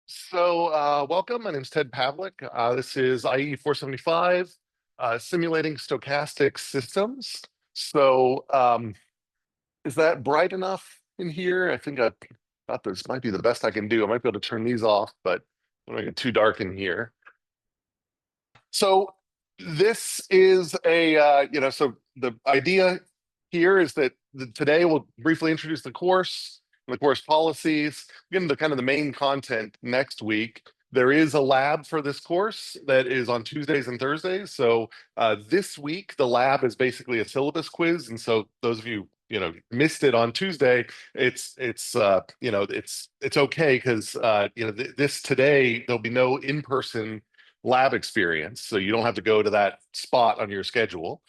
Welcome. My name is Ted Pavlic. This is IEE 475, simulating stochastic systems. Is that bright enough in here? I think I thought this might be the best I can do. I might be able to turn these off, but I don't make it too dark in here. So this is so the idea here is that today we'll briefly introduce the course, the course policies, get into kind of the main content next week. There is a lab for this course that is on Tuesdays and Thursdays. This week, the lab is basically a syllabus quiz. And so those of you, missed it on Tuesday, it's okay because, this today, there'll be no in-person lab experience. So you don't have to go to that spot on your schedule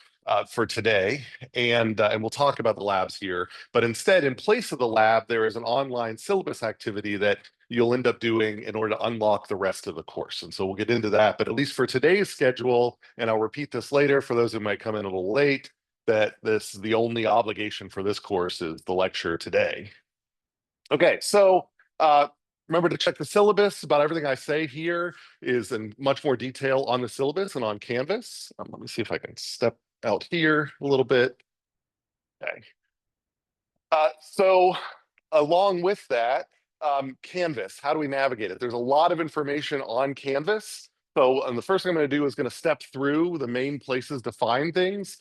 for today. And we'll talk about the labs here. But instead, in place of the lab, there is an online syllabus activity that you'll end up doing in order to unlock the rest of the course. And so we'll get into that. But at least for today's schedule, and I'll repeat this later for those who might come in a little late, that the only obligation for this course is the lecture today. Okay, remember to check the syllabus. About everything I say here is in much more detail on the syllabus and on Canvas. Let me see if I can step out here a little bit. Okay. Along with that, Canvas, how do we navigate it? There's a lot of information on Canvas. The first thing I'm going to do is going to step through the main places to find things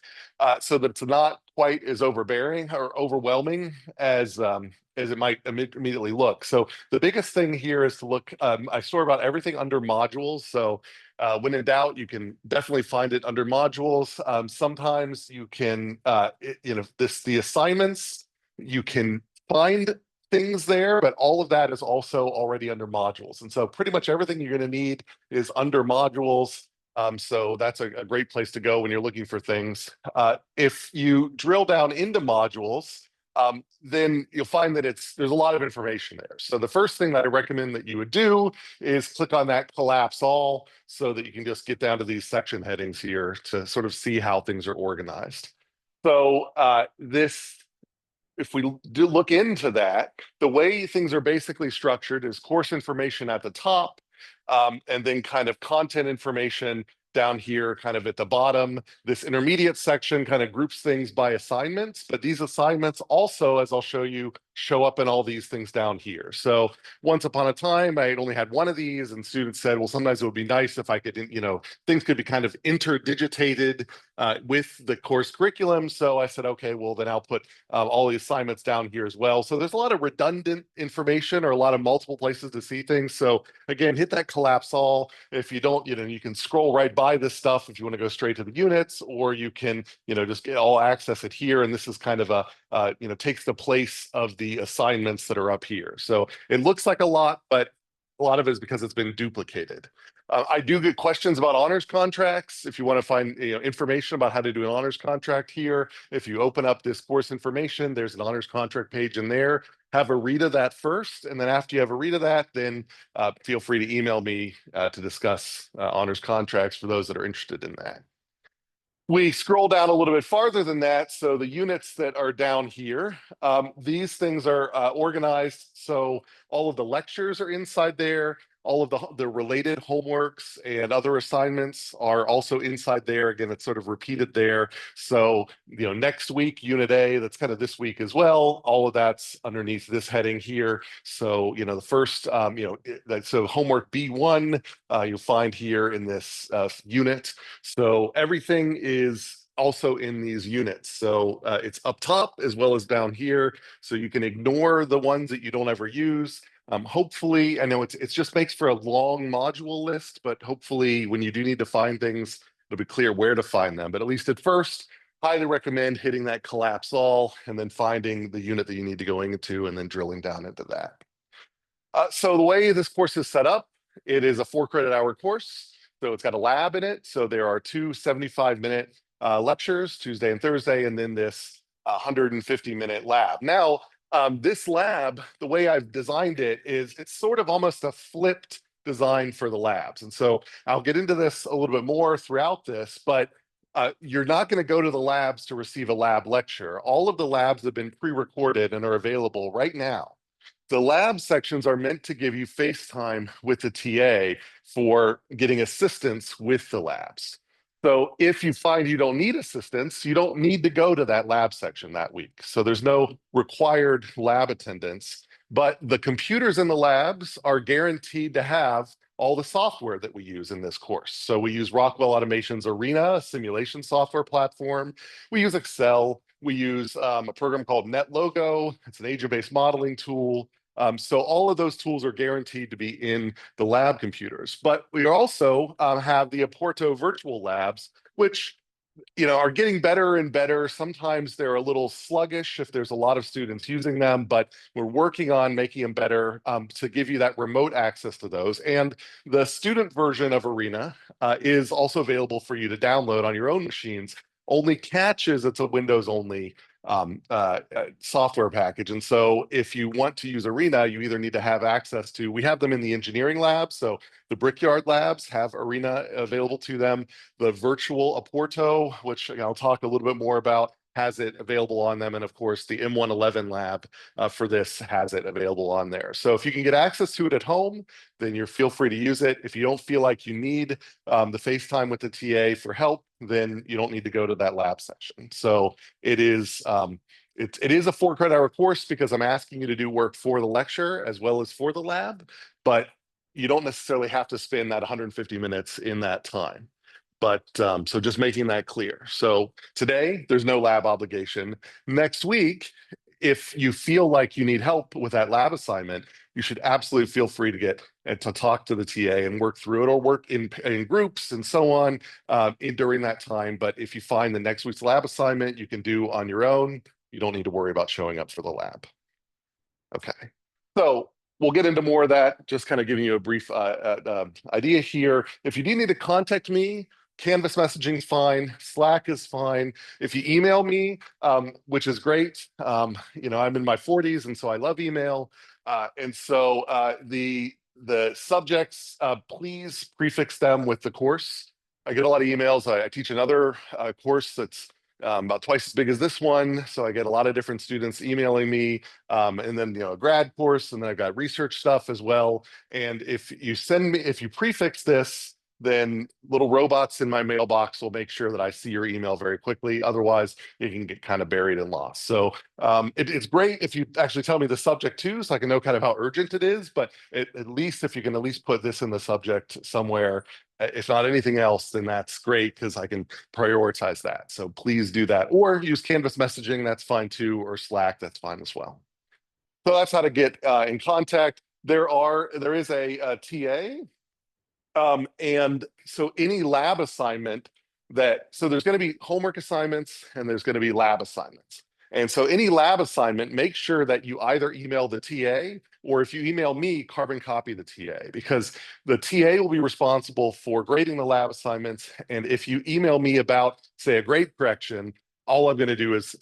so that it's not quite as overbearing or overwhelming as it might immediately look. So the biggest thing here is to look, I store about everything under modules. When in doubt, you can definitely find it under modules. Sometimes you can, the assignments, you can find things there, but all of that is also already under modules. And so pretty much everything you're going to need is under modules. So that's a great place to go when you're looking for things. If you drill down into modules, then you'll find that there's a lot of information there. So the first thing that I recommend that you would do is click on that collapse all so that you can just get down to these section headings here to sort of see how things are organized. If we do look into that, the way things are basically structured is course information at the top, and then kind of content information down here kind of at the bottom. This intermediate section kind of groups things by assignments, but these assignments also, as I'll show you, show up in all these things down here. So once upon a time, I only had one of these, and students said, well, sometimes it would be nice if I could, things could be kind of interdigitated with the course curriculum. So I said, okay, well, then I'll put all the assignments down here as well. So there's a lot of redundant information or a lot of multiple places to see things. So again, hit that collapse all. If you don't, you can scroll right by this stuff if you want to go straight to the units, or you can, just get all access it here. And this is kind of takes the place of the assignments that are up here. So it looks like a lot, but a lot of it is because it's been duplicated. I do get questions about honors contracts. If you want to find information about how to do an honors contract here, if you open up this course information, there's an honors contract page in there. Have a read of that first, and then after you have a read of that, then feel free to email me to discuss honors contracts for those that are interested in that. We scroll down a little bit farther than that. So the units that are down here, these things are organized. So all of the lectures are inside there. All of the related homeworks and other assignments are also inside there. Again, it's sort of repeated there. So, next week, Unit A, that's kind of this week as well. All of that's underneath this heading here. So, the first, so homework B1, you'll find here in this unit. So everything is also in these units. So it's up top as well as down here. So you can ignore the ones that you don't ever use. Hopefully, I know it just makes for a long module list, but hopefully when you do need to find things, it'll be clear where to find them. But at least at first, highly recommend hitting that collapse all and then finding the unit that you need to go into and then drilling down into that. So the way this course is set up, it is a 4-credit-hour course. So it's got a lab in it. So there are two 75-minute lectures, Tuesday and Thursday, and then this 150-minute lab. Now, this lab, the way I've designed it is it's sort of almost a flipped design for the labs. And so I'll get into this a little bit more throughout this, but you're not going to go to the labs to receive a lab lecture. All of the labs have been pre-recorded and are available right now. The lab sections are meant to give you FaceTime with the TA for getting assistance with the labs. So if you find you don't need assistance, you don't need to go to that lab section that week. So there's no required lab attendance, but the computers in the labs are guaranteed to have all the software that we use in this course. So we use Rockwell Automation's Arena, a simulation software platform. We use Excel. We use a program called NetLogo. It's an agent-based modeling tool. So all of those tools are guaranteed to be in the lab computers. But we also have the Aporto virtual labs, which are getting better and better. Sometimes they're a little sluggish if there's a lot of students using them, but we're working on making them better to give you that remote access to those. And the student version of Arena is also available for you to download on your own machines. Only catch is it's a Windows only software package. And so if you want to use Arena, you either need to have access to, we have them in the engineering labs. So the Brickyard labs have Arena available to them. The virtual Aporto, which I'll talk a little bit more about, has it available on them. And of course, the M111 lab for this has it available on there. So if you can get access to it at home, then you feel free to use it. If you don't feel like you need the FaceTime with the TA for help, then you don't need to go to that lab session. So it is it is a 4 credit hour course because I'm asking you to do work for the lecture as well as for the lab, but you don't necessarily have to spend that 150 minutes in that time. But so just making that clear. So today there's no lab obligation. Next week, if you feel like you need help with that lab assignment, you should absolutely feel free to get and to talk to the TA and work through it or work in groups and so on during that time. But if you find the next week's lab assignment you can do on your own, you don't need to worry about showing up for the lab. Okay, so we'll get into more of that, just kind of giving you a brief idea here. If you do need to contact me, Canvas messaging is fine, Slack is fine. If you email me, which is great, I'm in my 40s and so I love email. And so the subjects, please prefix them with the course. I get a lot of emails. I teach another course that's about twice as big as this one. So I get a lot of different students emailing me and then, a grad course, and then I've got research stuff as well. And if you prefix this, then little robots in my mailbox will make sure that I see your email very quickly. Otherwise, it can get kind of buried and lost. So it's great if you actually tell me the subject too, so I can know kind of how urgent it is. But at least if you can at least put this in the subject somewhere, if not anything else, then that's great because I can prioritize that. So please do that, or use Canvas messaging. That's fine too, or Slack. That's fine as well. So that's how to get in contact. There is a TA. And so any lab assignment so there's going to be homework assignments and there's going to be lab assignments. And so any lab assignment, make sure that you either email the TA or if you email me, carbon copy the TA, because the TA will be responsible for grading the lab assignments. And if you email me about, say, a grade correction, all I'm going to do is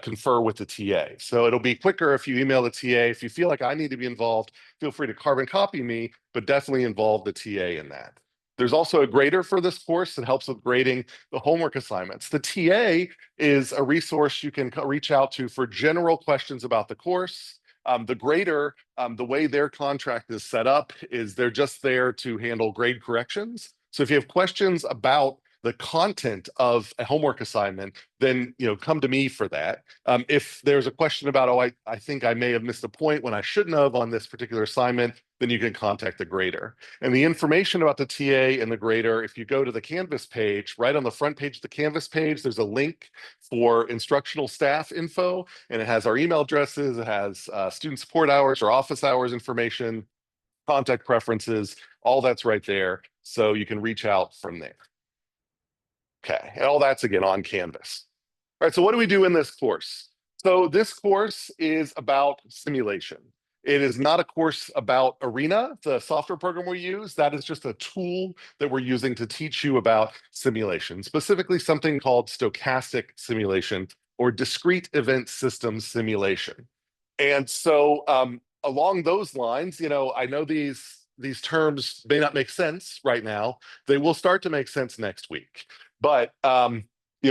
confer with the TA. So it'll be quicker if you email the TA. If you feel like I need to be involved, feel free to carbon copy me, but definitely involve the TA in that. There's also a grader for this course that helps with grading the homework assignments. The TA is a resource you can reach out to for general questions about the course. The grader, the way their contract is set up is they're just there to handle grade corrections. So if you have questions about the content of a homework assignment, then come to me for that. If there's a question about, I think I may have missed a point when I shouldn't have on this particular assignment, then you can contact the grader. And the information about the TA and the grader, if you go to the Canvas page, right on the front page of the Canvas page, there's a link for instructional staff info, and it has our email addresses, it has student support hours or office hours information, contact preferences, all that's right there. So you can reach out from there. Okay, and all that's again on Canvas. All right, so what do we do in this course? So this course is about simulation. It is not a course about Arena, the software program we use. That is just a tool that we're using to teach you about simulation, specifically something called stochastic simulation or discrete event systems simulation. And so along those lines, I know these terms may not make sense right now. They will start to make sense next week. But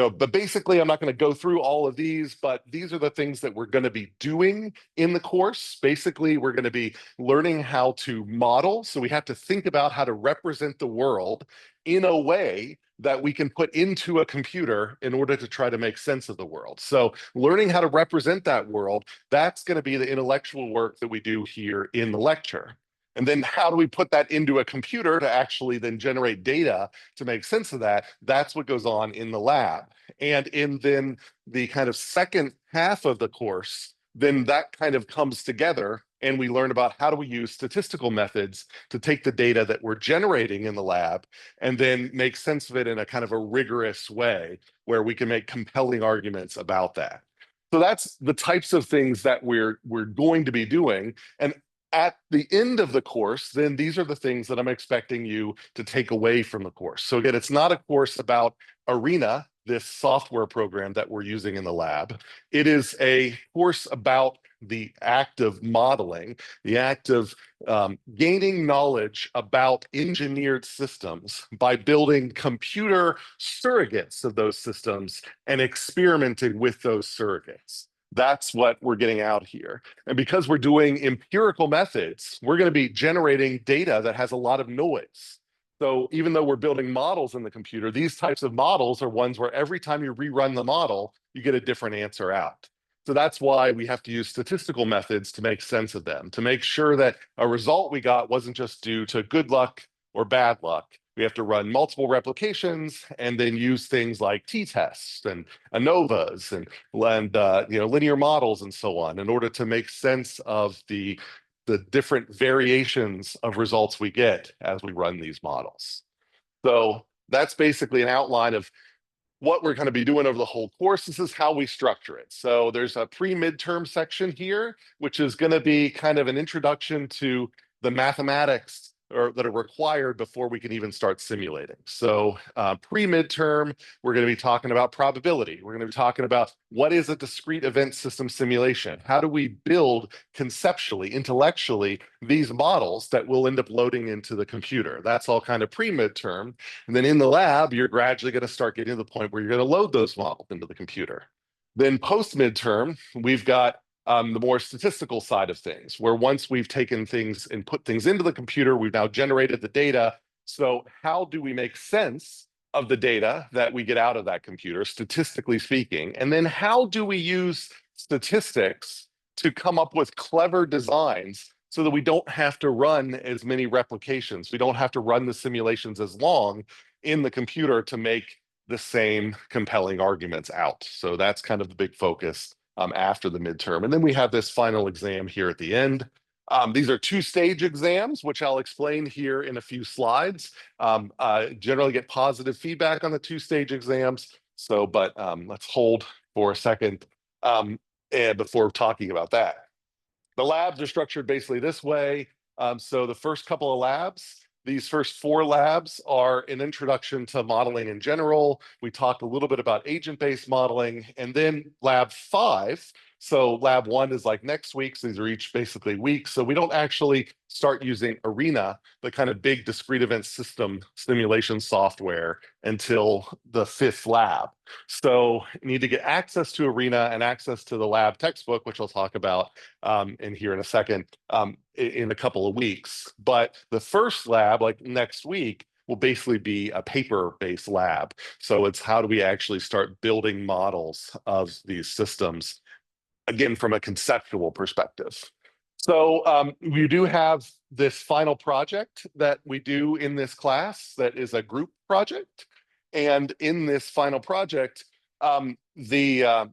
but basically I'm not going to go through all of these, but these are the things that we're going to be doing in the course. Basically, we're going to be learning how to model. So we have to think about how to represent the world in a way that we can put into a computer in order to try to make sense of the world. So learning how to represent that world, that's going to be the intellectual work that we do here in the lecture. And then how do we put that into a computer to actually then generate data to make sense of that? That's what goes on in the lab. And in then the kind of second half of the course, then that kind of comes together and we learn about how do we use statistical methods to take the data that we're generating in the lab and then make sense of it in a kind of a rigorous way where we can make compelling arguments about that. So that's the types of things that we're going to be doing. And at the end of the course, then these are the things that I'm expecting you to take away from the course. So again, it's not a course about Arena, this software program that we're using in the lab. It is a course about the act of modeling, the act of gaining knowledge about engineered systems by building computer surrogates of those systems and experimenting with those surrogates. That's what we're getting out here. And because we're doing empirical methods, we're going to be generating data that has a lot of noise. So even though we're building models in the computer, these types of models are ones where every time you rerun the model, you get a different answer out. So that's why we have to use statistical methods to make sense of them, to make sure that a result we got wasn't just due to good luck or bad luck. We have to run multiple replications and then use things like t-tests and ANOVAs and linear models and so on in order to make sense of the different variations of results we get as we run these models. So that's basically an outline of what we're going to be doing over the whole course. This is how we structure it. So there's a pre-midterm section here, which is going to be kind of an introduction to the mathematics that are required before we can even start simulating. So pre-midterm, we're going to be talking about probability. We're going to be talking about what is a discrete event system simulation? How do we build conceptually, intellectually, these models that we'll end up loading into the computer? That's all kind of pre-midterm. And then in the lab, you're gradually going to start getting to the point where you're going to load those models into the computer. Then post-midterm, we've got the more statistical side of things, where once we've taken things and put things into the computer, we've now generated the data. So how do we make sense of the data that we get out of that computer, statistically speaking? And then how do we use statistics to come up with clever designs so that we don't have to run as many replications? We don't have to run the simulations as long in the computer to make the same compelling arguments out. So that's kind of the big focus after the midterm. And then we have this final exam here at the end. These are two-stage exams, which I'll explain here in a few slides. Generally get positive feedback on the two-stage exams. So, but let's hold for a second and before talking about that. The labs are structured basically this way. So the first couple of labs, these first 4 labs are an introduction to modeling in general. We talked a little bit about agent-based modeling, and then lab 5. So lab 1 is like next week. So these are each basically weeks. So we don't actually start using Arena, the kind of big discrete event system simulation software, until the 5th lab. So you need to get access to Arena and access to the lab textbook, which I'll talk about in here in a second, in a couple of weeks. But the first lab, like next week, will basically be a paper-based lab. So it's how do we actually start building models of these systems, again, from a conceptual perspective. So we do have this final project that we do in this class that is a group project. And in this final project, we're going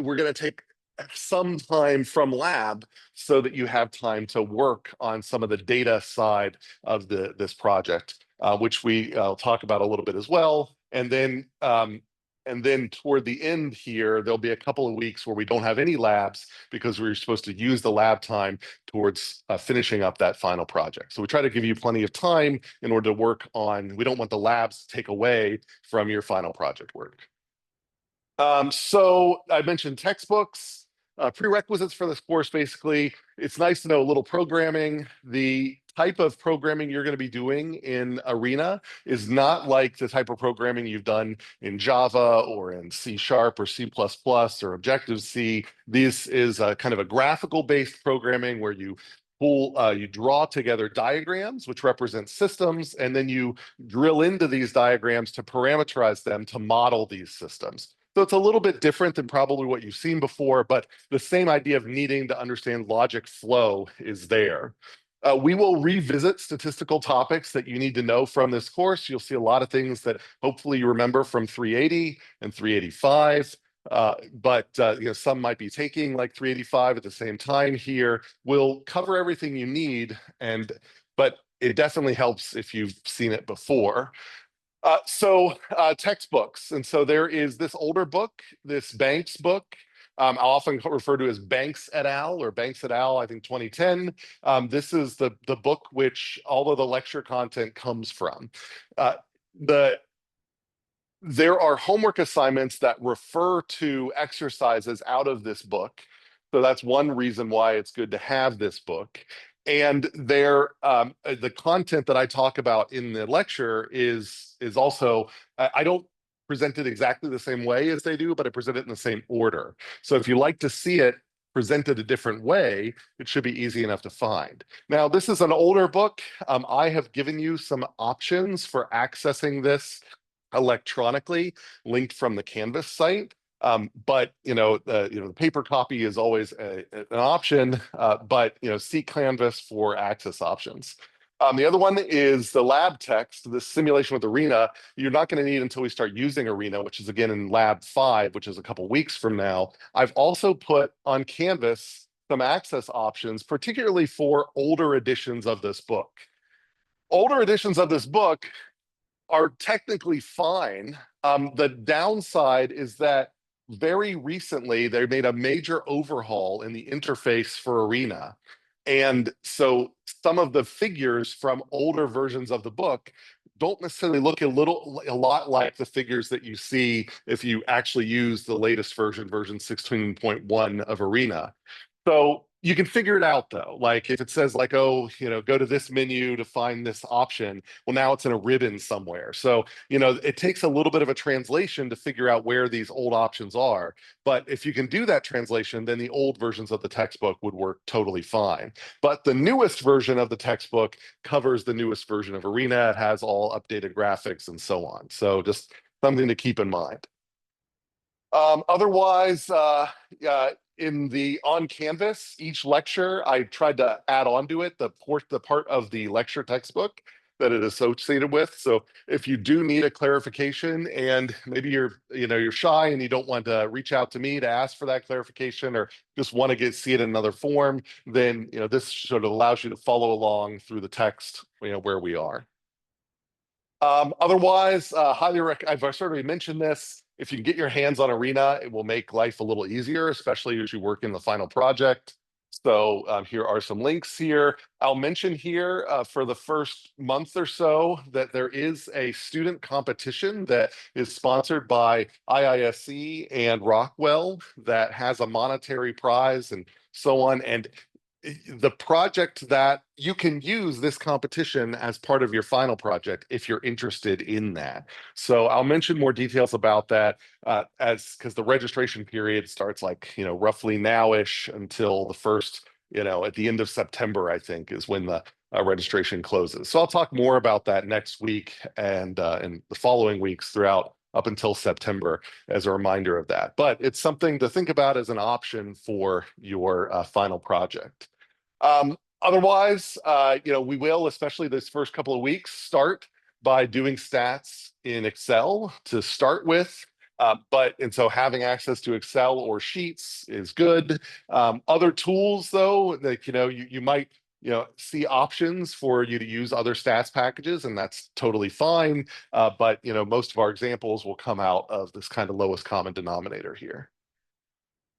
to take some time from lab so that you have time to work on some of the data side of this project, which we'll talk about a little bit as well. And then toward the end here, there'll be a couple of weeks where we don't have any labs because we're supposed to use the lab time towards finishing up that final project. So we try to give you plenty of time in order to work on, we don't want the labs to take away from your final project work. So I mentioned textbooks. prerequisites for this course, basically, it's nice to know a little programming. The type of programming you're going to be doing in Arena is not like the type of programming you've done in Java or in C# or C++ or Objective-C. This is a kind of a graphical based programming where you draw together diagrams, which represent systems, and then you drill into these diagrams to parameterize them to model these systems. So it's a little bit different than probably what you've seen before, but the same idea of needing to understand logic flow is there. We will revisit statistical topics that you need to know from this course. You'll see a lot of things that hopefully you remember from 380 and 385. But some might be taking like 385 at the same time here. We'll cover everything you need, but it definitely helps if you've seen it before. Textbooks. And so there is this older book, this Banks book. I'll often refer to as Banks et al. Or Banks et al. I think 2010. This is the book which all of the lecture content comes from. There are homework assignments that refer to exercises out of this book. So that's one reason why it's good to have this book. And the content that I talk about in the lecture is also, I don't present it exactly the same way as they do, but I present it in the same order. So if you like to see it presented a different way, it should be easy enough to find. Now, this is an older book. I have given you some options for accessing this electronically, linked from the Canvas site. But the paper copy is always an option, but see Canvas for access options. The other one is the lab text, the simulation with Arena. You're not going to need until we start using Arena, which is again in lab 5, which is a couple weeks from now. I've also put on Canvas some access options, particularly for older editions of this book. Older editions of this book are technically fine. The downside is that very recently they made a major overhaul in the interface for Arena. And so some of the figures from older versions of the book don't necessarily look a lot like the figures that you see if you actually use the latest version 16.1 of Arena. So you can figure it out though. Like if it says like, oh, go to this menu to find this option. Well, now it's in a ribbon somewhere. So, it takes a little bit of a translation to figure out where these old options are. But if you can do that translation, then the old versions of the textbook would work totally fine. But the newest version of the textbook covers the newest version of Arena. It has all updated graphics and so on. So just something to keep in mind. Otherwise, on Canvas, each lecture, I tried to add onto it the part of the lecture textbook that it is associated with. So if you do need a clarification and maybe you're shy and you don't want to reach out to me to ask for that clarification or just want to see it in another form, then this sort of allows you to follow along through the text where we are. Otherwise, I've already mentioned this. If you can get your hands on Arena, it will make life a little easier, especially as you work in the final project. So here are some links here. I'll mention here for the first month or so that there is a student competition that is sponsored by IISc and Rockwell that has a monetary prize and so on. And the project that you can use this competition as part of your final project if you're interested in that. So I'll mention more details about that because the registration period starts like roughly now-ish until the first at the end of September, I think, is when the registration closes. So I'll talk more about that next week and the following weeks throughout up until September as a reminder of that. But it's something to think about as an option for your final project. Otherwise, we will, especially this first couple of weeks, start by doing stats in Excel to start with. And so having access to Excel or Sheets is good. Other tools, though, that you might see options for you to use other stats packages, and that's totally fine. But most of our examples will come out of this kind of lowest common denominator here.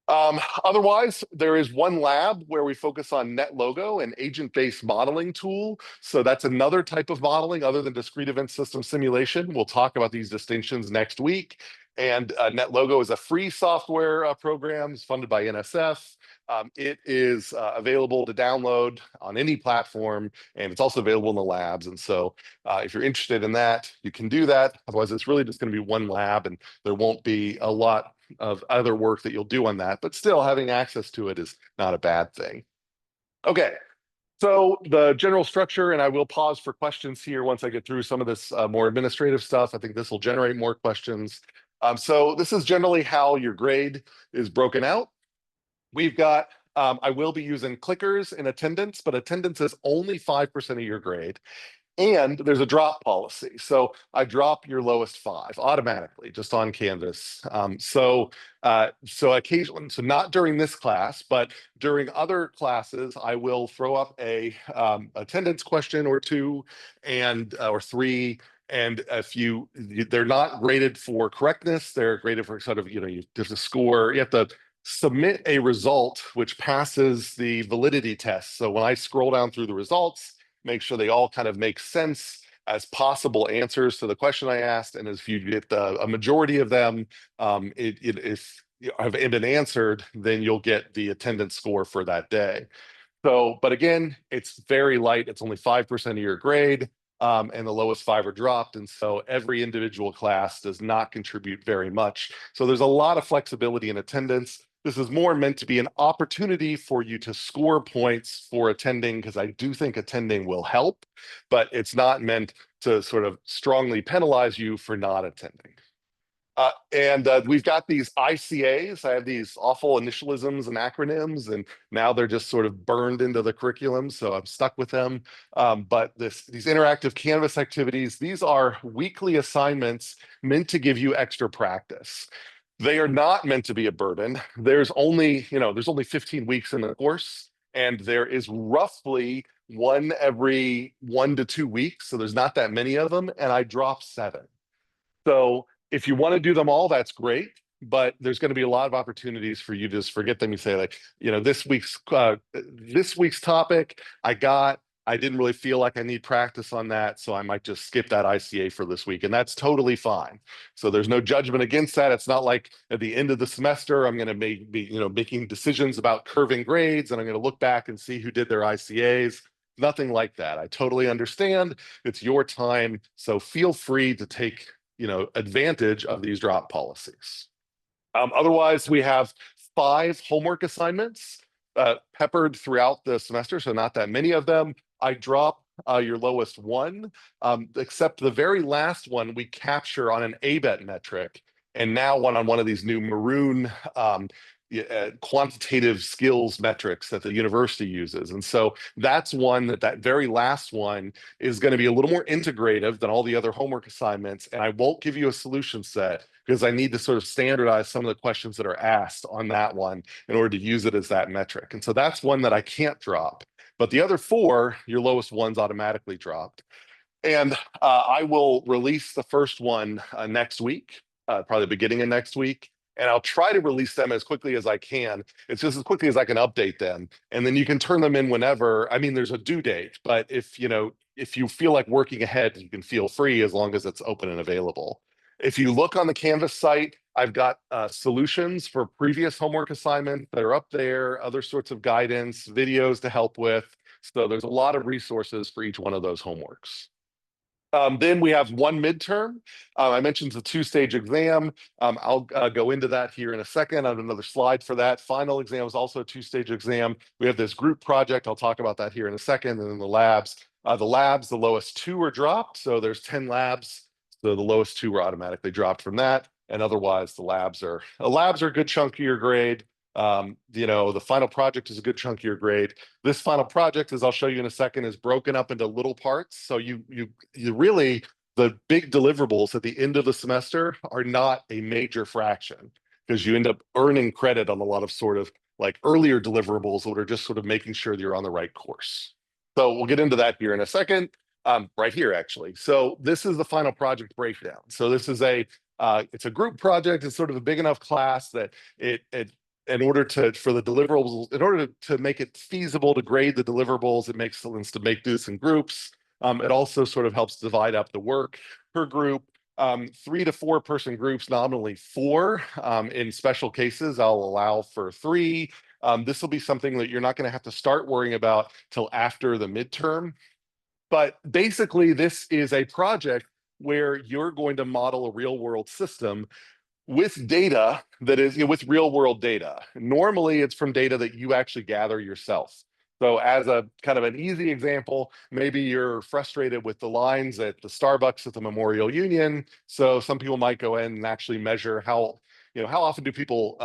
Otherwise, there is one lab where we focus on NetLogo, an agent-based modeling tool. So that's another type of modeling other than discrete event system simulation. We'll talk about these distinctions next week. And NetLogo is a free software program. It's funded by NSF. It is available to download on any platform, and it's also available in the labs. And so if you're interested in that, you can do that. Otherwise, it's really just going to be one lab, and there won't be a lot of other work that you'll do on that. But still, having access to it is not a bad thing. Okay. So the general structure, and I will pause for questions here once I get through some of this more administrative stuff. I think this will generate more questions. So this is generally how your grade is broken out. We've got, I will be using clickers in attendance, but attendance is only 5% of your grade. And there's a drop policy. So I drop your lowest 5 automatically just on Canvas. So occasionally, so not during this class, but during other classes, I will throw up a attendance question or 2 and or 3. And if they're not graded for correctness, they're graded for sort of, there's a score. You have to submit a result which passes the validity test. So when I scroll down through the results, make sure they all kind of make sense as possible answers to the question I asked. And if you get a majority of them, if have been answered, then you'll get the attendance score for that day. So, but again, it's very light. It's only 5% of your grade, and the lowest 5 are dropped. And so every individual class does not contribute very much. So there's a lot of flexibility in attendance. This is more meant to be an opportunity for you to score points for attending, because I do think attending will help, but it's not meant to sort of strongly penalize you for not attending. And we've got these ICAs. I have these awful initialisms and acronyms, and now they're just sort of burned into the curriculum, so I'm stuck with them. But these interactive Canvas activities, these are weekly assignments meant to give you extra practice. They are not meant to be a burden. There's only 15 weeks in the course, and there is roughly one every 1 to 2 weeks. So there's not that many of them, and I drop 7. So if you want to do them all, that's great. But there's going to be a lot of opportunities for you to just forget them. You say, like, this week's topic, I didn't really feel like I need practice on that, so I might just skip that ICA for this week, and that's totally fine. So there's no judgment against that. It's not like at the end of the semester I'm going to be making decisions about curving grades, and I'm going to look back and see who did their ICAs. Nothing like that. I totally understand. It's your time, so feel free to take advantage of these drop policies. Otherwise, we have 5 homework assignments peppered throughout the semester, so not that many of them. I drop your lowest 1, except the very last one we capture on an ABET metric, and now on one of these new maroon quantitative skills metrics that the university uses. And so that's one that very last one is going to be a little more integrative than all the other homework assignments. And I won't give you a solution set because I need to sort of standardize some of the questions that are asked on that one in order to use it as that metric. And so that's one that I can't drop. But the other 4, your lowest one's automatically dropped. And I will release the first one next week, probably the beginning of next week. And I'll try to release them as quickly as I can. It's just as quickly as I can update them. And then you can turn them in whenever. I mean, there's a due date, but if you feel like working ahead, you can feel free as long as it's open and available. If you look on the Canvas site, I've got solutions for previous homework assignments that are up there, other sorts of guidance, videos to help with. So there's a lot of resources for each one of those homeworks. Then we have one midterm. I mentioned the 2-stage exam. I'll go into that here in a second. I have another slide for that. Final exam is also a 2-stage exam. We have this group project. I'll talk about that here in a second. And then the labs. The lowest 2 are dropped. So there's 10 labs. So the lowest 2 were automatically dropped from that. And otherwise, the labs are a good chunk of your grade. The final project is a good chunk of your grade. This final project, as I'll show you in a second, is broken up into little parts. So you really, the big deliverables at the end of the semester are not a major fraction, because you end up earning credit on a lot of sort of like earlier deliverables that are just sort of making sure that you're on the right course. So we'll get into that here in a second, right here actually. So this is the final project breakdown. So this is it's a group project. It's sort of a big enough class that in order to make it feasible to grade the deliverables, it makes sense to make this in groups. It also sort of helps divide up the work per group. 3 to 4 person groups, nominally 4. In special cases, I'll allow for 3. This will be something that you're not going to have to start worrying about till after the midterm. But basically, this is a project where you're going to model a real world system with data that is, with real world data. Normally, it's from data that you actually gather yourself. So as a kind of an easy example, maybe you're frustrated with the lines at the Starbucks at the Memorial Union. So some people might go in and actually measure how often do people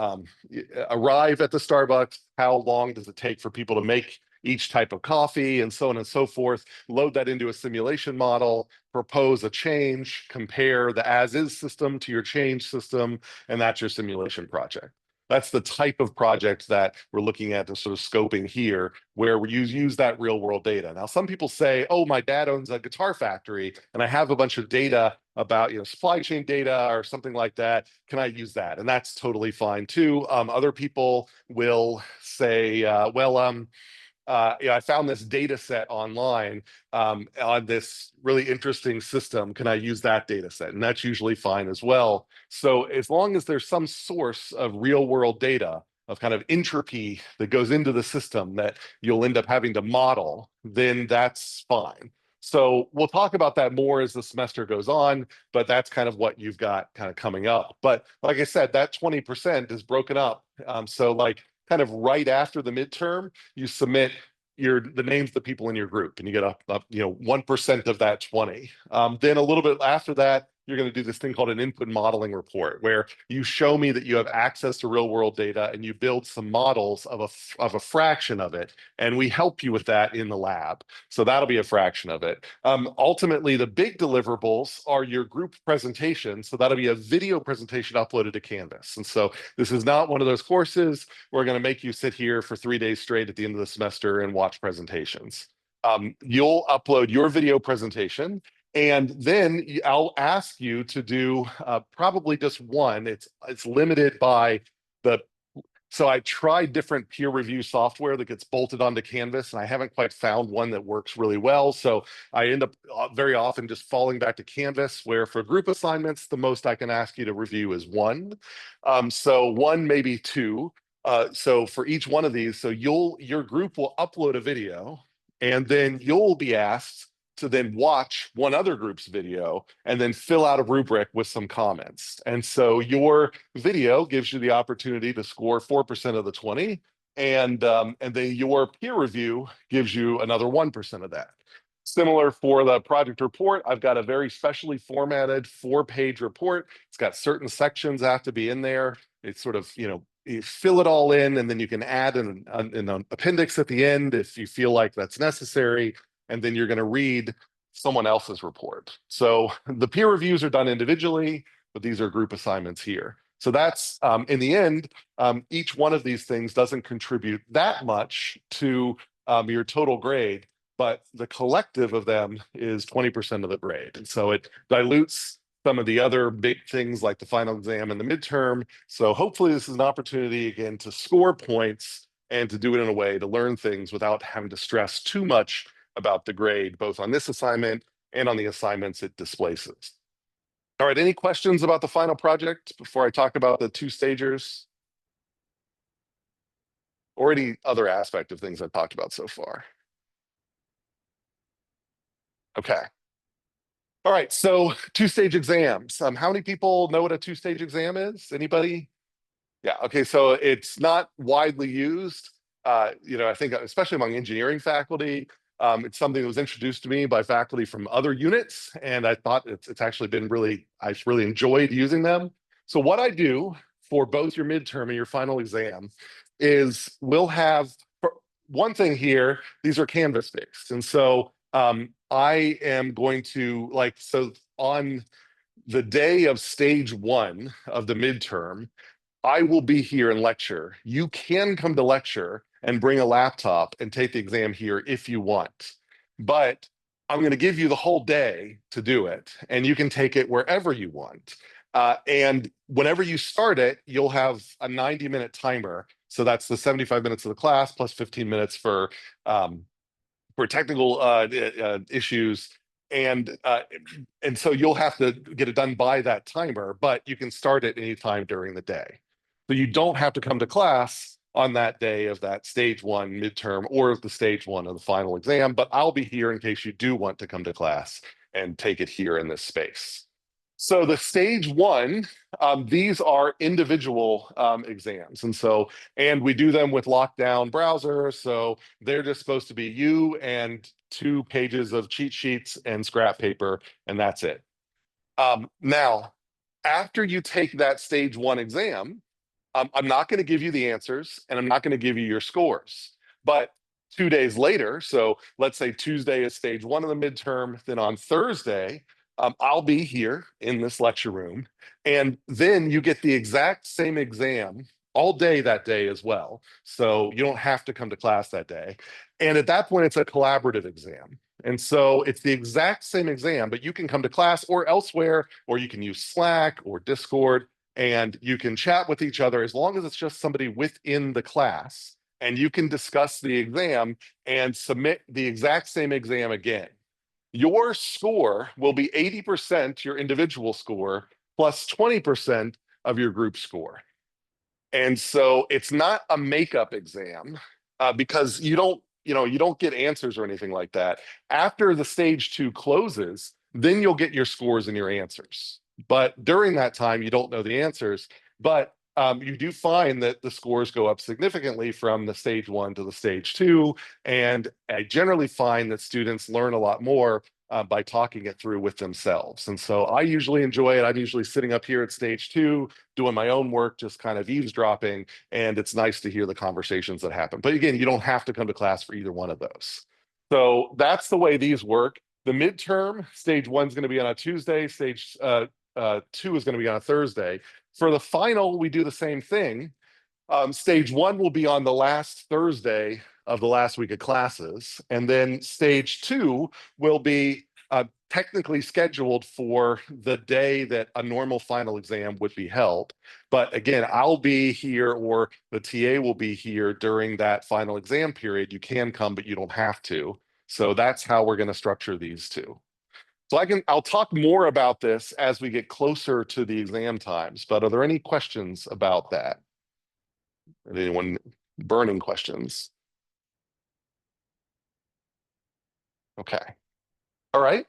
arrive at the Starbucks? How long does it take for people to make each type of coffee, and so on and so forth? Load that into a simulation model, propose a change, compare the as-is system to your change system, and that's your simulation project. That's the type of project that we're looking at, the sort of scoping here, where we use that real world data. Now, some people say, oh, my dad owns a guitar factory and I have a bunch of data about supply chain data or something like that. Can I use that? And that's totally fine too. Other people will say, I found this data set online on this really interesting system. Can I use that data set? And that's usually fine as well. So as long as there's some source of real world data of kind of entropy that goes into the system that you'll end up having to model, then that's fine. So we'll talk about that more as the semester goes on, but that's kind of what you've got kind of coming up. But like I said, that 20% is broken up. So like kind of right after the midterm, you submit the names of the people in your group, and you get 1% of that 20. Then a little bit after that, you're going to do this thing called an input modeling report, where you show me that you have access to real world data and you build some models of a fraction of it, and we help you with that in the lab. So that'll be a fraction of it. Ultimately, the big deliverables are your group presentation. So that'll be a video presentation uploaded to Canvas. And so this is not one of those courses we're going to make you sit here for 3 days straight at the end of the semester and watch presentations. You'll upload your video presentation, and then I'll ask you to do probably just one. It's limited by so I tried different peer review software that gets bolted onto Canvas, and I haven't quite found one that works really well. So I end up very often just falling back to Canvas, where for group assignments, the most I can ask you to review is 1. So 1, maybe 2. So for each one of these, so your group will upload a video, and then you'll be asked to then watch one other group's video and then fill out a rubric with some comments. And so your video gives you the opportunity to score 4% of the 20, and then your peer review gives you another 1% of that. Similar for the project report, I've got a very specially formatted 4-page report. It's got certain sections that have to be in there. It's sort of, you fill it all in, and then you can add an appendix at the end if you feel like that's necessary. And then you're going to read someone else's report. So the peer reviews are done individually, but these are group assignments here. So that's, in the end, each one of these things doesn't contribute that much to your total grade, but the collective of them is 20% of the grade. And so it dilutes some of the other big things like the final exam and the midterm. So hopefully this is an opportunity, again, to score points and to do it in a way to learn things without having to stress too much about the grade, both on this assignment and on the assignments it displaces. All right, any questions about the final project before I talk about the 2 stagers? Or any other aspect of things I've talked about so far? Okay. All right, so 2-stage exams. How many people know what a 2-stage exam is? Anybody? Yeah, okay, so it's not widely used. I think especially among engineering faculty, it's something that was introduced to me by faculty from other units, and I thought it's actually been I've really enjoyed using them. So what I do for both your midterm and your final exam is we'll have, one thing here, these are Canvas based. And so I am going to so on the day of stage 1 of the midterm, I will be here and lecture. You can come to lecture and bring a laptop and take the exam here if you want. But I'm going to give you the whole day to do it, and you can take it wherever you want. And whenever you start it, you'll have a 90-minute timer. So that's the 75 minutes of the class plus 15 minutes for technical issues. And so you'll have to get it done by that timer, but you can start at any time during the day. So you don't have to come to class on that day of that stage one midterm or the stage one of the final exam, but I'll be here in case you do want to come to class and take it here in this space. So the stage one, these are individual exams. And we do them with lockdown browsers. So they're just supposed to be you and 2 pages of cheat sheets and scrap paper, and that's it. Now, after you take that stage one exam, I'm not going to give you the answers and I'm not going to give you your scores. But 2 days later, so let's say Tuesday is stage one of the midterm, then on Thursday, I'll be here in this lecture room. And then you get the exact same exam all day that day as well. So you don't have to come to class that day. And at that point, it's a collaborative exam. And so it's the exact same exam, but you can come to class or elsewhere, or you can use Slack or Discord, and you can chat with each other as long as it's just somebody within the class, and you can discuss the exam and submit the exact same exam again. Your score will be 80% your individual score plus 20% of your group score. And so it's not a makeup exam because you don't get answers or anything like that. After the stage two closes, then you'll get your scores and your answers. But during that time, you don't know the answers. But you do find that the scores go up significantly from the stage one to the stage two. And I generally find that students learn a lot more by talking it through with themselves. And so I usually enjoy it. I'm usually sitting up here at stage two, doing my own work, just kind of eavesdropping. And it's nice to hear the conversations that happen. But again, you don't have to come to class for either one of those. So that's the way these work. The midterm, stage one is going to be on a Tuesday, stage two is going to be on a Thursday. For the final, we do the same thing. Stage one will be on the last Thursday of the last week of classes. And then stage two will be technically scheduled for the day that a normal final exam would be held. But again, I'll be here or the TA will be here during that final exam period. You can come, but you don't have to. So that's how we're going to structure these two. So I'll talk more about this as we get closer to the exam times, but are there any questions about that? Anyone burning questions? Okay. All right.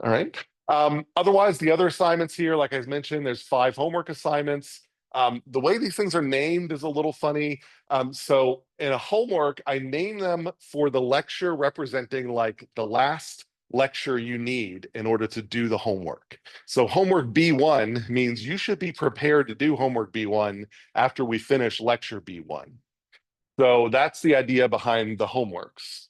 All right. Otherwise, the other assignments here, like I mentioned, there's 5 homework assignments. The way these things are named is a little funny. So in a homework, I name them for the lecture representing like the last lecture you need in order to do the homework. So homework B1 means you should be prepared to do homework B1 after we finish lecture B1. So that's the idea behind the homeworks.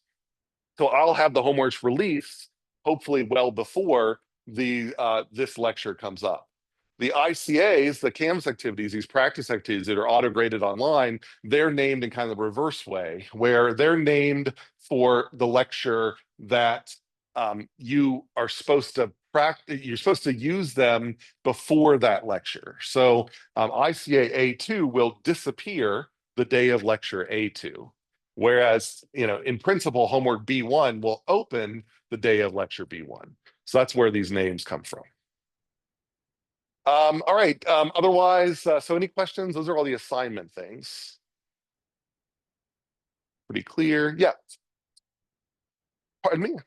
So I'll have the homeworks released hopefully well before this lecture comes up. The ICAs, the CAMS activities, these practice activities that are auto-graded online, they're named in kind of the reverse way, where they're named for the lecture that you are supposed to practice, you're supposed to use them before that lecture. So ICA A2 will disappear the day of lecture A2. Whereas, in principle, homework B1 will open the day of lecture B1. So that's where these names come from. All right. Otherwise, so any questions? Those are all the assignment things. Pretty clear. Yeah. Pardon me?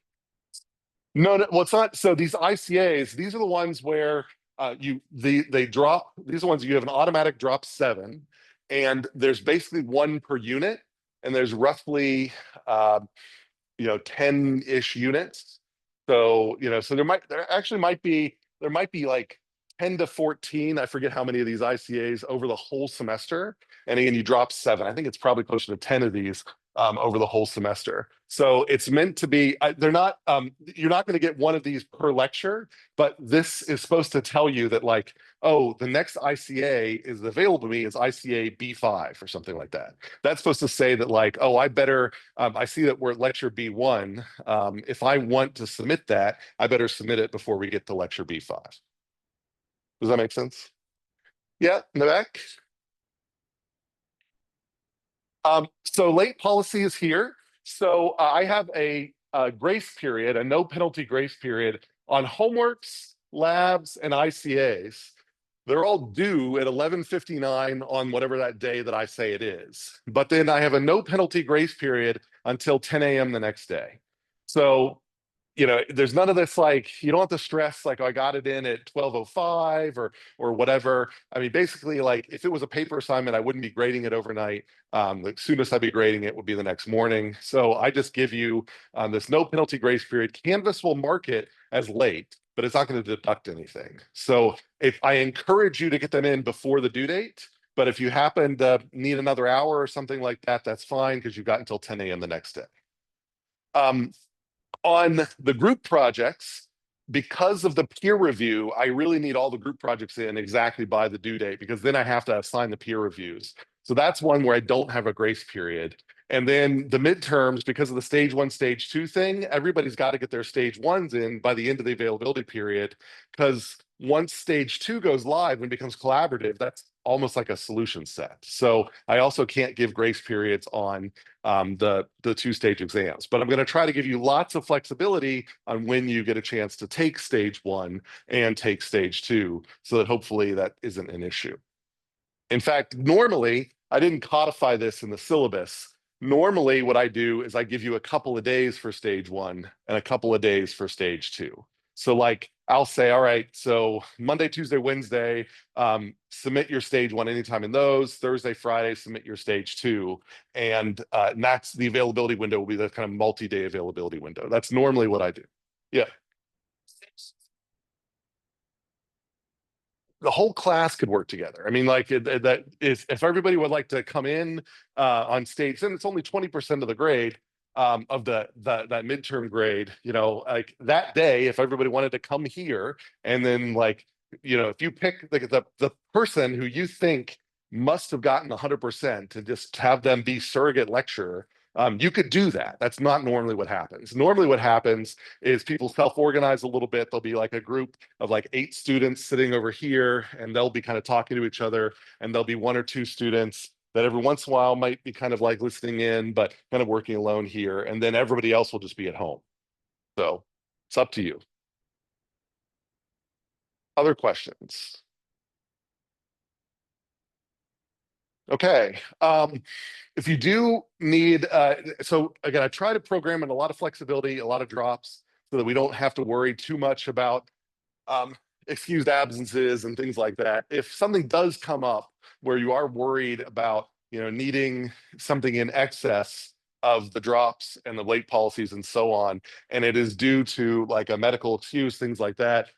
No, well, it's not. So these ICAs, these are the ones where they drop. These are the ones you have an automatic drop 7, and there's basically 1 per unit, and there's roughly 10-ish units. So so there might be like 10 to 14. I forget how many of these ICAs over the whole semester. And again, you drop 7. I think it's probably closer to 10 of these over the whole semester. So it's meant to be, you're not going to get one of these per lecture, but this is supposed to tell you that like, oh, the next ICA is available to me is ICA B5 or something like that. That's supposed to say that like, oh, I better, I see that we're at lecture B1. If I want to submit that, I better submit it before we get to lecture B5. Does that make sense? Yeah, in the back. So late policy is here. So I have a grace period, a no penalty grace period on homeworks, labs, and ICAs. They're all due at 11:59 on whatever that day that I say it is. But then I have a no penalty grace period until 10 a.m. the next day. So, there's none of this, like, you don't have to stress like, oh, I got it in at 12:05 or whatever. I mean, basically, like, if it was a paper assignment, I wouldn't be grading it overnight. The soonest I'd be grading it would be the next morning. So I just give you this no penalty grace period. Canvas will mark it as late, but it's not going to deduct anything. So if I encourage you to get them in before the due date, but if you happen to need another hour or something like that, that's fine because you've got until 10 a.m. the next day. Um, on the group projects, because of the peer review, I really need all the group projects in exactly by the due date because then I have to assign the peer reviews. So that's one where I don't have a grace period. And then the midterms, because of the stage 1, stage 2 thing, everybody's got to get their stage 1s in by the end of the availability period. Because once stage 2 goes live and becomes collaborative, that's almost like a solution set. So I also can't give grace periods on the 2-stage exams, but I'm going to try to give you lots of flexibility on when you get a chance to take stage 1 and take stage 2, so that hopefully that isn't an issue. In fact, normally, I didn't codify this in the syllabus. Normally, what I do is I give you a couple of days for stage 1 and a couple of days for stage 2. So like, I'll say, all right, so Monday, Tuesday, Wednesday, submit your stage 1 anytime in those. Thursday, Friday, submit your stage 2. And that's the availability window will be the kind of multi-day availability window. That's normally what I do. Yeah. The whole class could work together. I mean, like that if everybody would like to come in on stage, then it's only 20% of the grade of that midterm grade. Like that day, if everybody wanted to come here, and then like if you pick the person who you think must have gotten 100% to just have them be surrogate lecturer. You could do that. That's not normally what happens. Normally, what happens is people self-organize a little bit. There'll be like a group of like 8 students sitting over here, and they'll be kind of talking to each other. And there'll be 1 or 2 students that every once in a while might be kind of like listening in, but kind of working alone here. And then everybody else will just be at home. So it's up to you. Other questions? Okay. If you do need, so again, I try to program in a lot of flexibility, a lot of drops, so that we don't have to worry too much about um, excused absences and things like that. If something does come up where you are worried about, needing something in excess of the drops and the late policies and so on, and it is due to like a medical excuse, things like that,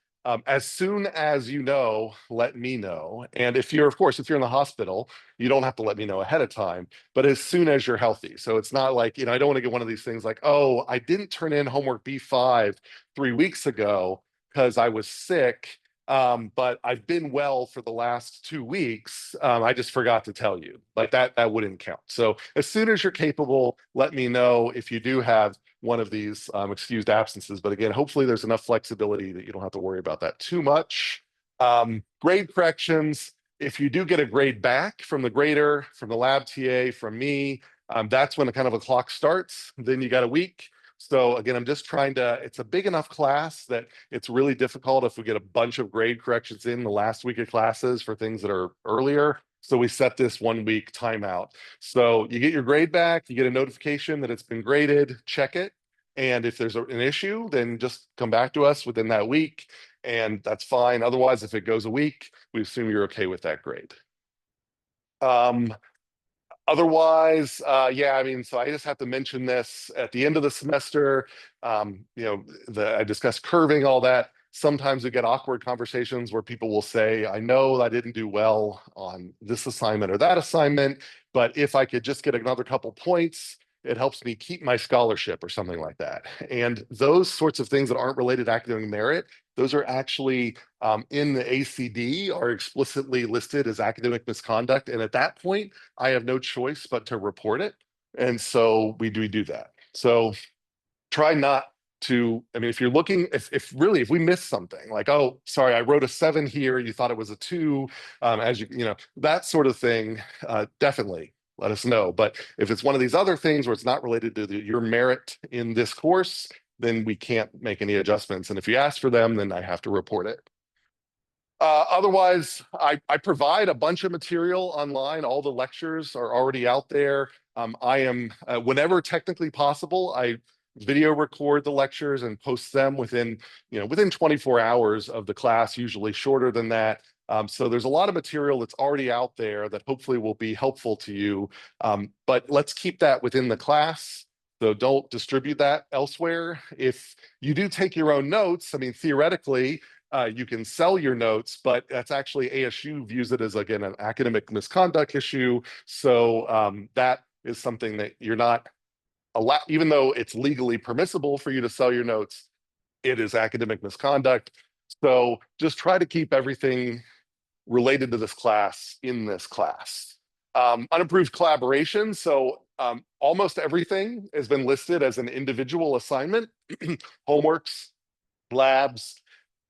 as soon as you know, let me know. And if you're, of course, if you're in the hospital, you don't have to let me know ahead of time, but as soon as you're healthy. So it's not like, I don't want to get one of these things like, oh, I didn't turn in homework B5 3 weeks ago because I was sick, but I've been well for the last 2 weeks. I just forgot to tell you. Like that wouldn't count. So as soon as you're capable, let me know if you do have one of these excused absences. But again, hopefully there's enough flexibility that you don't have to worry about that too much. Grade corrections. If you do get a grade back from the grader, from the lab TA, from me, that's when the kind of a clock starts. Then you got a week. So again, I'm just trying to, it's a big enough class that it's really difficult if we get a bunch of grade corrections in the last week of classes for things that are earlier. So we set this 1 week timeout. So you get your grade back, you get a notification that it's been graded, check it. And if there's an issue, then just come back to us within that week, and that's fine. Otherwise, if it goes a week, we assume you're okay with that grade. Otherwise, yeah, I mean, so I just have to mention this at the end of the semester. I discussed curving, all that. Sometimes we get awkward conversations where people will say, I know I didn't do well on this assignment or that assignment, but if I could just get another couple points, it helps me keep my scholarship or something like that. And those sorts of things that aren't related to academic merit, those are actually in the ACD are explicitly listed as academic misconduct. And at that point, I have no choice but to report it. And so we do that. So try not to, I mean, if you're looking, if really, if we miss something like, oh, sorry, I wrote a 7 here, you thought it was a 2, that sort of thing, definitely let us know. But if it's one of these other things where it's not related to your merit in this course, then we can't make any adjustments. And if you ask for them, then I have to report it. Otherwise, I provide a bunch of material online. All the lectures are already out there. I am, whenever technically possible, I video record the lectures and post them within 24 hours of the class, usually shorter than that. So there's a lot of material that's already out there that hopefully will be helpful to you. But let's keep that within the class. So don't distribute that elsewhere. If you do take your own notes, I mean, theoretically, you can sell your notes, but that's actually ASU views it as, again, an academic misconduct issue. So that is something that you're not allowed, even though it's legally permissible for you to sell your notes, it is academic misconduct. So just try to keep everything related to this class in this class. Unapproved collaboration. So almost everything has been listed as an individual assignment, homeworks, labs,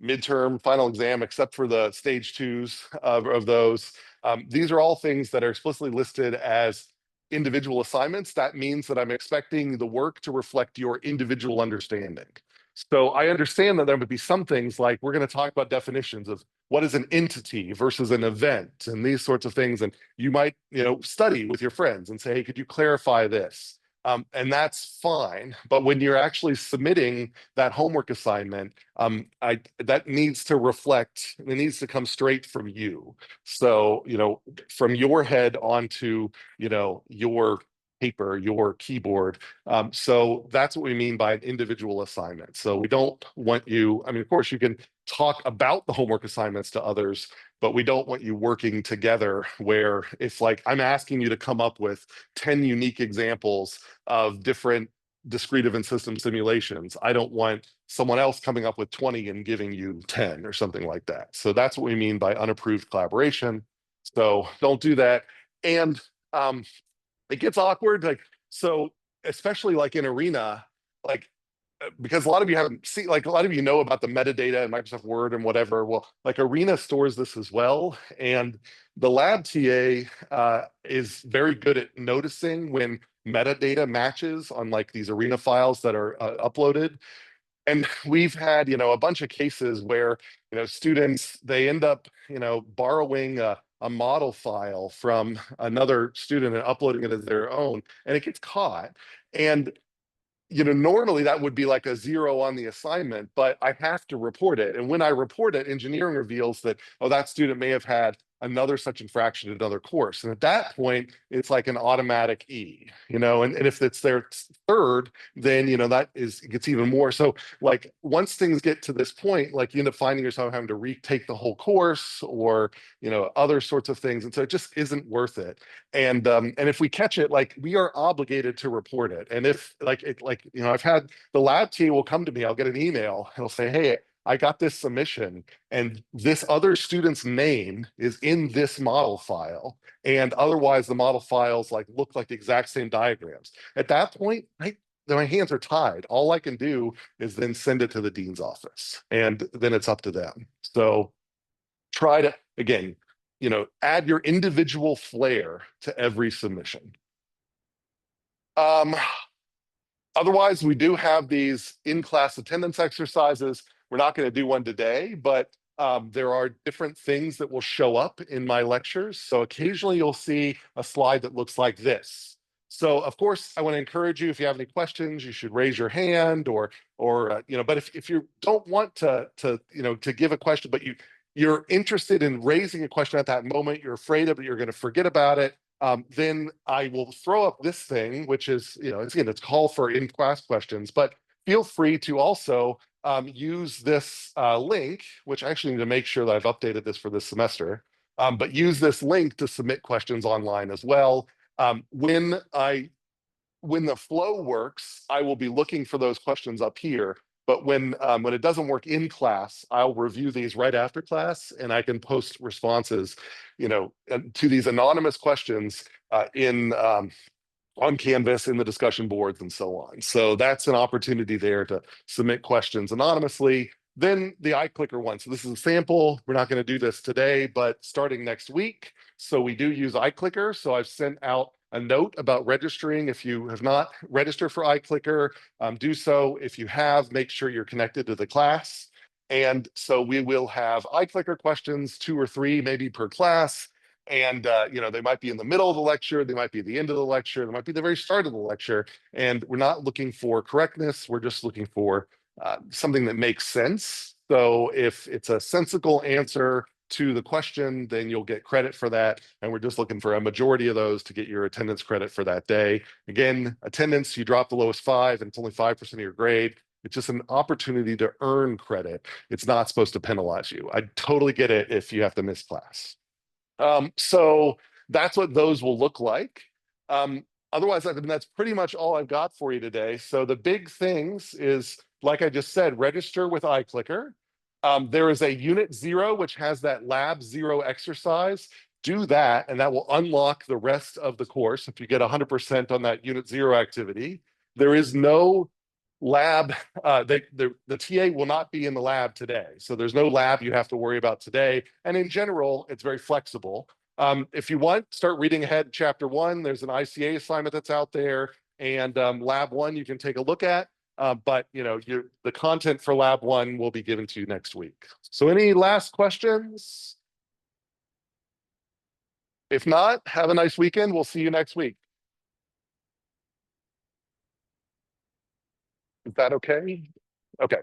midterm, final exam, except for the stage twos of those. These are all things that are explicitly listed as individual assignments. That means that I'm expecting the work to reflect your individual understanding. So I understand that there would be some things like we're going to talk about definitions of what is an entity versus an event and these sorts of things. And you might, study with your friends and say, hey, could you clarify this? And that's fine. But when you're actually submitting that homework assignment, that needs to reflect, it needs to come straight from you. So, from your head onto, your paper, your keyboard. So that's what we mean by an individual assignment. So we don't want you, I mean, of course, you can talk about the homework assignments to others, but we don't want you working together where it's like I'm asking you to come up with 10 unique examples of different discrete event system simulations. I don't want someone else coming up with 20 and giving you 10 or something like that. So that's what we mean by unapproved collaboration. So don't do that. And it gets awkward. So especially like in Arena, because a lot of you haven't seen, a lot of you know about the metadata and Microsoft Word and whatever. Well, Arena stores this as well. And the lab TA is very good at noticing when metadata matches on these Arena files that are uploaded. And we've had, a bunch of cases where, students, they end up, borrowing a model file from another student and uploading it as their own, and it gets caught. And normally that would be like a 0 on the assignment, but I have to report it. And when I report it, engineering reveals that, oh, that student may have had another such infraction in another course. And at that point, it's like an automatic E, and if it's their third, then, it gets even more. So once things get to this point, you end up finding yourself having to retake the whole course or, other sorts of things. And so it just isn't worth it. And if we catch it, we are obligated to report it. And if I've had the lab team will come to me, I'll get an email, and it'll say, hey, I got this submission and this other student's name is in this model file. And otherwise the model files look like the exact same diagrams. At that point, my hands are tied. All I can do is then send it to the dean's office, and then it's up to them. So try to, again, add your individual flair to every submission. Otherwise, we do have these in-class attendance exercises. We're not going to do one today, but there are different things that will show up in my lectures. So occasionally you'll see a slide that looks like this. So of course, I want to encourage you, if you have any questions, you should raise your hand or but if you don't want to give a question, but you're interested in raising a question at that moment, you're afraid of it, you're going to forget about it, then I will throw up this thing, which is, it's call for in-class questions, but feel free to also use this link, which I actually need to make sure that I've updated this for this semester, but use this link to submit questions online as well. When the flow works, I will be looking for those questions up here. But when it doesn't work in class, I'll review these right after class, and I can post responses, to these anonymous questions on Canvas, in the discussion boards, and so on. So that's an opportunity there to submit questions anonymously. Then the iClicker one. So this is a sample. We're not going to do this today, but starting next week. So we do use iClicker. So I've sent out a note about registering. If you have not registered for iClicker, do so. If you have, make sure you're connected to the class. And so we will have iClicker questions, 2 or 3 maybe per class. And they might be in the middle of the lecture, they might be at the end of the lecture, they might be the very start of the lecture. And we're not looking for correctness, we're just looking for something that makes sense. So if it's a sensible answer to the question, then you'll get credit for that. And we're just looking for a majority of those to get your attendance credit for that day. Again, attendance, you drop the lowest 5 and it's only 5% of your grade. It's just an opportunity to earn credit. It's not supposed to penalize you. I totally get it if you have to miss class. So that's what those will look like. Otherwise, I mean, that's pretty much all I've got for you today. So the big things is, like I just said, register with iClicker. There is a unit 0, which has that lab 0 exercise. Do that, and that will unlock the rest of the course if you get 100% on that unit 0 activity. There is no lab, the TA will not be in the lab today. So there's no lab you have to worry about today. And in general, it's very flexible. If you want, start reading ahead chapter 1. There's an ICA assignment that's out there, and lab 1 you can take a look at. But the content for lab 1 will be given to you next week. So any last questions? If not, have a nice weekend. We'll see you next week. Is that okay? Okay.